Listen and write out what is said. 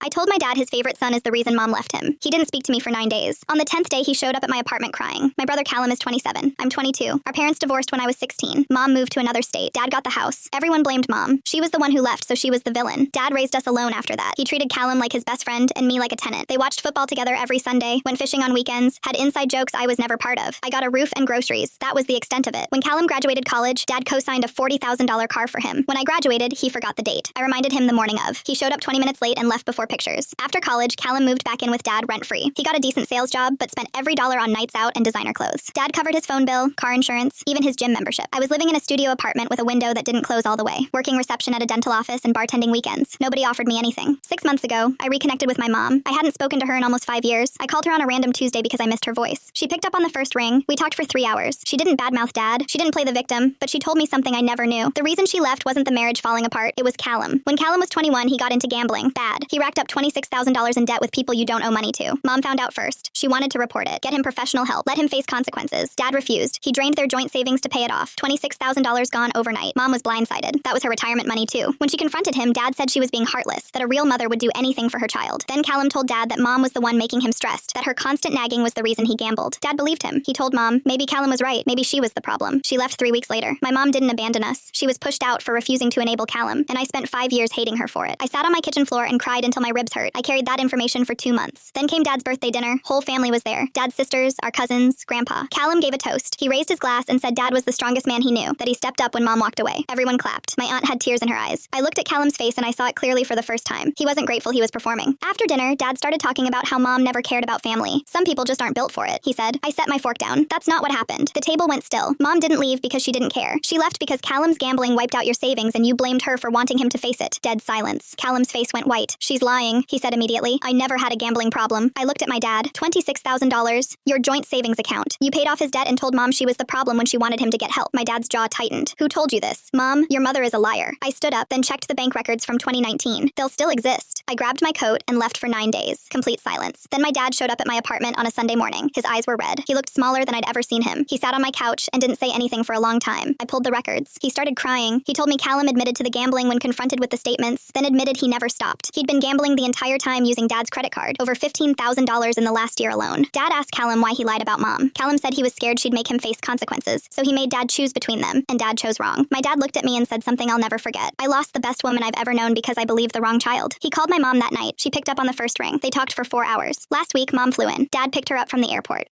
I told my dad his favorite son is the reason mom left him. He didn't speak to me for 9 days. On the 10th day, he showed up at my apartment crying. My brother Callum is 27. I'm 22. Our parents divorced when I was 16. Mom moved to another state. Dad got the house. Everyone blamed mom. She was the one who left, so she was the villain. Dad raised us alone after that. He treated Callum like his best friend and me like a tenant. They watched football together every Sunday, went fishing on weekends, had inside jokes I was never part of. I got a roof and groceries. That was the extent of it. When Callum graduated college, Dad co-signed a $40,000 car for him. When I graduated, he forgot the date. I reminded him the morning of. He showed up 20 minutes late and left before pictures. After college, Callum moved back in with Dad rent-free. He got a decent sales job, but spent every dollar on nights out and designer clothes. Dad covered his phone bill, car insurance, even his gym membership. I was living in a studio apartment with a window that didn't close all the way, working reception at a dental office and bartending weekends. Nobody offered me anything. 6 months ago, I reconnected with my mom. I hadn't spoken to her in almost 5 years. I called her on a random Tuesday because I missed her voice. She picked up on the first ring. We talked for 3 hours. She didn't badmouth Dad. She didn't play the victim, but she told me something I never knew. The reason she left wasn't the marriage falling apart. It was Callum. When Callum was 21, he got into gambling. Bad. He racked up $26,000 in debt with people you don't owe money to. Mom found out first. She wanted to report it, get him professional help, let him face consequences. Dad refused. He drained their joint savings to pay it off. $26,000 gone overnight. Mom was blindsided. That was her retirement money too. When she confronted him, Dad said she was being heartless, that a real mother would do anything for her child. Then Callum told Dad that Mom was the one making him stressed, that her constant nagging was the reason he gambled. Dad believed him. He told Mom, maybe Callum was right. Maybe she was the problem. She left 3 weeks later. My mom didn't abandon us. She was pushed out for refusing to enable Callum, and I spent 5 years hating her for it. I sat on my kitchen floor and cried until my ribs hurt. I carried that information for 2 months. Then came Dad's birthday dinner. Whole family was there. Dad's sisters, our cousins, Grandpa. Callum gave a toast. He raised his glass and said Dad was the strongest man he knew, that he stepped up when Mom walked away. Everyone clapped. My aunt had tears in her eyes. I looked at Callum's face and I saw it clearly for the first time. He wasn't grateful he was performing. After dinner, Dad started talking about how Mom never cared about family. Some people just aren't built for it, he said. I set my fork down. That's not what happened. The table went still. Mom didn't leave because she didn't care. She left because Callum's gambling wiped out your savings and you blamed her for wanting him to face it. Dead silence. Callum's face went white. She's lying, he said immediately. I never had a gambling problem. I looked at my dad. $26,000. Your joint savings account. You paid off his debt and told Mom she was the problem when she wanted him to get help. My dad's jaw tightened. Who told you this? Mom, your mother is a liar. I stood up, then checked the bank records from 2019. They'll still exist. I grabbed my coat and left for 9 days. Complete silence. Then my dad showed up at my apartment on a Sunday morning. His eyes were red. He looked smaller than I'd ever seen him. He sat on my couch and didn't say anything for a long time. I pulled the records. He started crying. He told me Callum admitted to the gambling when confronted with the statements, then admitted he never stopped. He'd been gambling the entire time using Dad's credit card, over $15,000 in the last year alone. Dad asked Callum why he lied about Mom. Callum said he was scared she'd make him face consequences, so he made Dad choose between them, and Dad chose wrong. My dad looked at me and said something I'll never forget. I lost the best woman I've ever known because I believed the wrong child. He called my mom that night. She picked up on the first ring. They talked for 4 hours. Last week, Mom flew in. Dad picked her up from the airport.